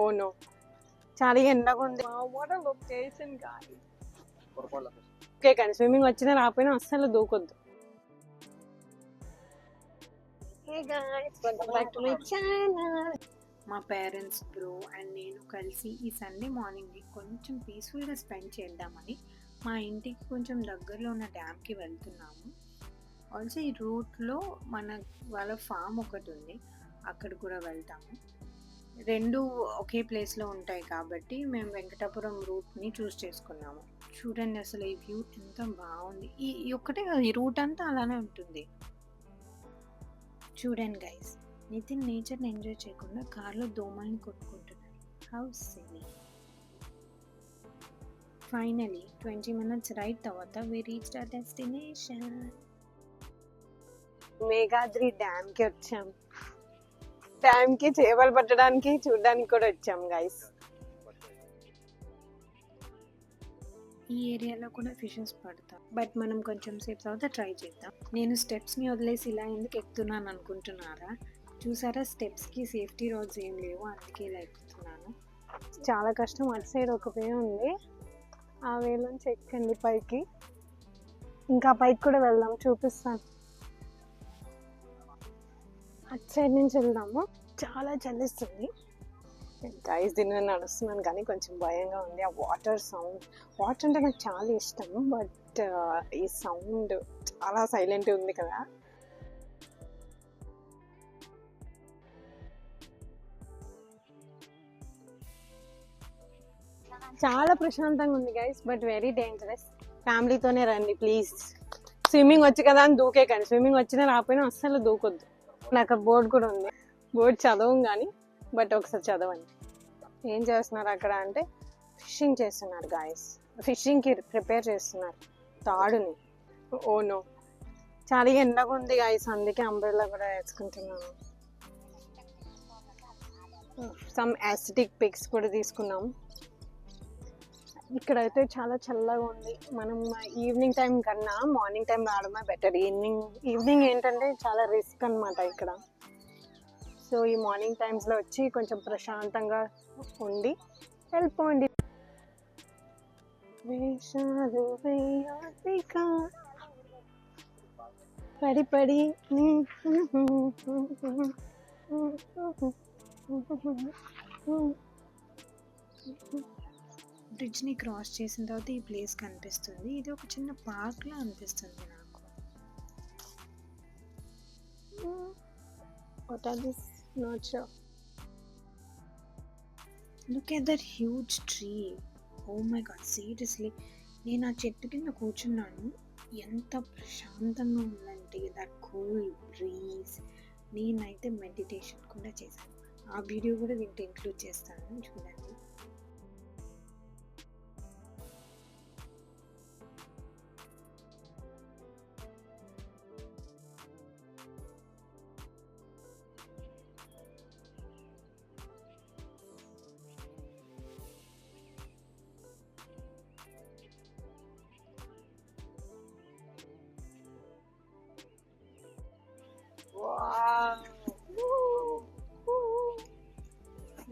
Oh no, చాలా ఎండగా ఉంది. What a location guys. Okay కానీ స్విమ్మింగ్ వచ్చినా రాకపోయినా అస్సలు దూకొద్దు. Hey guys, welcome back to my channel. మా పేరెంట్స్, బ్రో అండ్ నేను కలిసి ఈ సండే మార్నింగ్ని కొంచెం పీస్ఫుల్గా స్పెండ్ చేద్దామని మా ఇంటికి కొంచెం దగ్గరలో ఉన్న డ్యామ్కి వెళ్తున్నాము. ఆల్సో ఈ రూట్లో వాళ్ళ ఫామ్ ఒకటి ఉంది, అక్కడ కూడా వెళ్తాము. రెండు ఒకే ప్లేస్లో ఉంటాయి కాబట్టి మేము వెంకటాపురం రూట్ని చూస్ చేసుకున్నాము. చూడండి అసలు ఈ వ్యూ ఎంత బాగుంది. ఈ ఒక్కటే కాదు, ఈ రూట్ అంతా అలానే ఉంటుంది. చూడండి గైస్, నితిన్ నేచర్ని ఎంజాయ్ చేయకుండా కార్లో దోమల్ని కొట్టుకుంటున్నాడు. How silly. Finally 20 minutes ride తర్వాత we reached our destination. Meghadri డ్యామ్కి వచ్చాం. డ్యామ్కి చేపలు పట్టడానికి చూడడానికి కూడా వచ్చాం గైస్. ఈ ఏరియాలో కూడా ఫిషెస్ పడతాం, బట్ మనం కొంచెం సేపు తర్వాత ట్రై చేద్దాం. నేను స్టెప్స్ని వదిలేసి ఇలా ఎందుకు ఎక్కుతున్నాను అనుకుంటున్నారా? చూసారా, స్టెప్స్కి సేఫ్టీ రాడ్స్ ఏం లేవు, అందుకే ఇలా ఎక్కుతున్నాను. చాలా కష్టం. అటు సైడ్ ఒక వే ఉంది, ఆ వేలోంచి ఎక్కండి పైకి. ఇంకా పైకి కూడా వెళ్దాం, చూపిస్తాను. అటు సైడ్ నుంచి వెళ్దాము. చాలా చలిస్తుంది గైస్. దీని మీద నడుస్తున్నాను కానీ కొంచెం భయంగా ఉంది. ఆ వాటర్ సౌండ్, వాటర్ అంటే నాకు చాలా ఇష్టం, బట్ ఈ సౌండ్ చాలా సైలెంట్ ఉంది కదా. చాలా ప్రశాంతంగా ఉంది గైస్, బట్ వెరీ డేంజరస్. ఫ్యామిలీతోనే రండి ప్లీజ్. స్విమ్మింగ్ వచ్చి కదా అని దూకే కానీ స్విమ్మింగ్ వచ్చినా రాకపోయినా అస్సలు దూకొద్దు. నాకు బోర్డు కూడా ఉంది, బోర్డు చదవం కానీ, బట్ ఒకసారి చదవండి. ఏం చేస్తున్నారు అక్కడ అంటే ఫిషింగ్ చేస్తున్నారు గాయస్. ఫిషింగ్కి ప్రిపేర్ చేస్తున్నారు తాడుని. ఓ నో, చాలా ఎండగా ఉంది గాయస్, అందుకే అంబ్రెల్లా కూడా వేసుకుంటున్నాను. సమ్ యాసిటిక్ పిక్స్ కూడా తీసుకున్నాం. ఇక్కడైతే చాలా చల్లగా ఉంది. మనం ఈవినింగ్ టైం కన్నా మార్నింగ్ టైం రావడమే బెటర్. ఈవినింగ్ ఏంటంటే చాలా రిస్క్ అనమాట ఇక్కడ. సో ఈ మార్నింగ్ టైమ్స్లో వచ్చి కొంచెం ప్రశాంతంగా ఉండి వెళ్ళిపోండి. పడి పడి బ్రిడ్జ్ని క్రాస్ చేసిన తర్వాత ఈ ప్లేస్ కనిపిస్తుంది. ఇది ఒక చిన్న పార్క్లా అనిపిస్తుంది నాకు. What are this? Not sure. Look at that huge tree. Oh my god, seriously. నేను ఆ చెట్టు కింద కూర్చున్నాను, ఎంత ప్రశాంతంగా ఉందంటే దట్ కూల్ బ్రీజ్. నేనైతే మెడిటేషన్ కూడా చేశాను. ఆ వీడియో కూడా దీంట్లో ఇంక్లూడ్ చేస్తాను, చూడండి.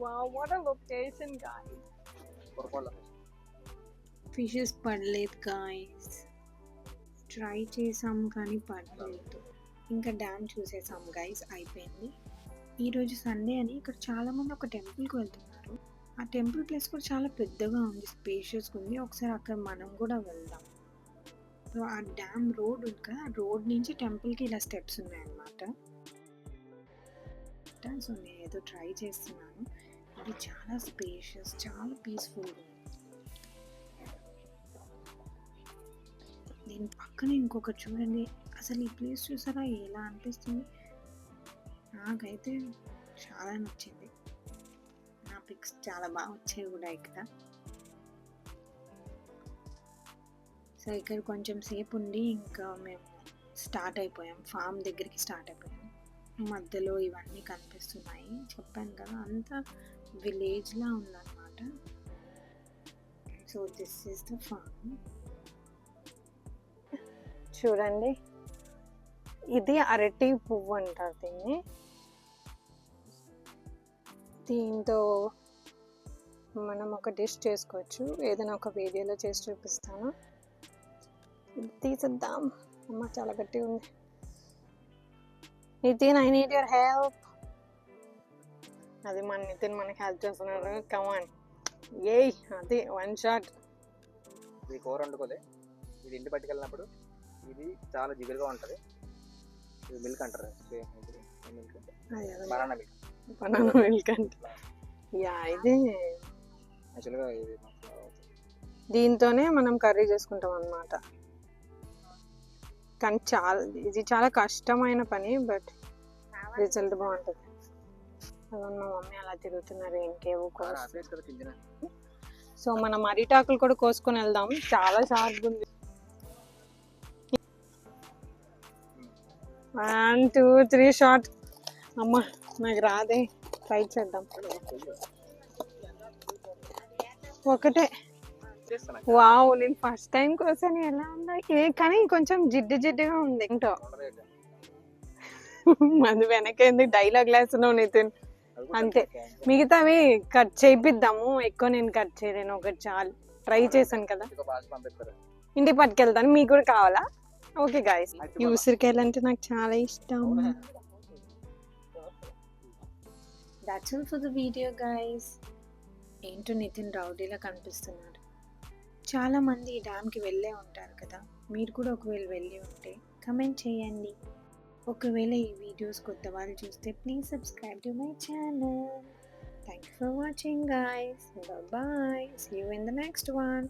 Wow, what a location guys. Fishes పడలేదు గాయస్. ట్రై చేసాం కానీ పడలేదు. ఇంకా డ్యామ్ చూసేసాం గైస్, అయిపోయింది. ఈరోజు సండే అని ఇక్కడ చాలామంది ఒక టెంపుల్కి వెళ్తున్నారు. ఆ టెంపుల్ ప్లేస్ కూడా చాలా పెద్దగా ఉంది, స్పేషియస్గా ఉంది. ఒకసారి అక్కడ మనం కూడా వెళ్దాం. సో ఆ డ్యామ్ రోడ్ ఉంది కదా, ఆ రోడ్ నుంచి టెంపుల్కి ఇలా స్టెప్స్ ఉన్నాయన్నమాట. సో నేను ఏదో ట్రై చేస్తున్నాను. ఇది చాలా స్పేషియస్, చాలా పీస్ఫుల్గా ఉంది. దీని పక్కన ఇంకొకటి చూడండి, అసలు ఈ ప్లేస్ చూసారా ఎలా అనిపిస్తుంది? నాకైతే చాలా నచ్చింది. నా పిక్స్ చాలా బాగా వచ్చాయి కూడా ఇక్కడ. సో ఇక్కడ కొంచెం సేపు ఉండి ఇంకా మేము స్టార్ట్ అయిపోయాం, ఫామ్ దగ్గరికి స్టార్ట్ అయిపోయాం. మధ్యలో ఇవన్నీ కనిపిస్తున్నాయి, చెప్పాను కదా అంతా విలేజ్లా ఉందన్నమాట. So this is the farm. చూడండి, ఇది అరటి పువ్వు అంటారు దీన్ని. దీంతో మనం ఒక డిష్ చేసుకోవచ్చు. ఏదైనా ఒక వీడియోలో చేసి చూపిస్తాను. ఇది తీసేద్దాం. అమ్మ చాలా గట్టిగా ఉంది. Nitin, I need your help. అది మన నితిన్ మనకి హెల్ప్ చేస్తున్నాడు. కమాన్, ఏయ్, అది 1 షాట్. ఇది కూర వండుకోలే, ఇది ఇంటి పట్టుకెళ్ళినప్పుడు ఇది చాలా జిగురుగా ఉంటుంది. ఇది మిల్క్ అంటారు, బనానా మిల్క్. బనానా మిల్క్ అంటే యా, ఇది యాక్చువల్గా దీంతోనే మనం కర్రీ చేసుకుంటాం అన్నమాట. కానీ ఇది చాలా కష్టమైన పని, బట్ రిజల్ట్ బాగుంటుంది. మా మమ్మీ అలా తిరుగుతున్నారు ఇంకేవో కోసం. సో మనం అరిటాకులు కూడా కోసుకొని వెళ్దాం. చాలా షార్ప్ ఉంది. 1 2 3 షాట్. అమ్మ నాకు రాదే, ట్రై చేద్దాం. ఒకటే. వావ్, నేను ఫస్ట్ టైం కోసాను. ఎలా ఉందా? కానీ కొంచెం జిడ్డుగా ఉంది ఏంటో. అది వెనకేంది డైలాగ్ లేస్తున్నావు నితిన్. అంతే, మిగతావి కట్ చేయిద్దాము. ఎక్కువ నేను కట్ చేయలేను, ఒకటి చాలు. ట్రై చేశాను కదా, ఇంటికి పట్టుకెళ్తాను. మీకు కూడా కావాలా? ఓకే గాయ్స్, ఈ ఉసిరికాయలు అంటే నాకు చాలా ఇష్టం. That's all for the video guys. ఏంటో నితిన్ రౌడీలా కనిపిస్తున్నాడు. చాలామంది ఈ డ్యామ్కి వెళ్ళే ఉంటారు కదా. మీరు కూడా ఒకవేళ వెళ్ళి ఉంటే కమెంట్ చేయండి. ఒకవేళ ఈ వీడియోస్ కొత్త వాళ్ళు చూస్తే please subscribe to my channel. Thank you for watching guys. Bye bye. See you in the next one.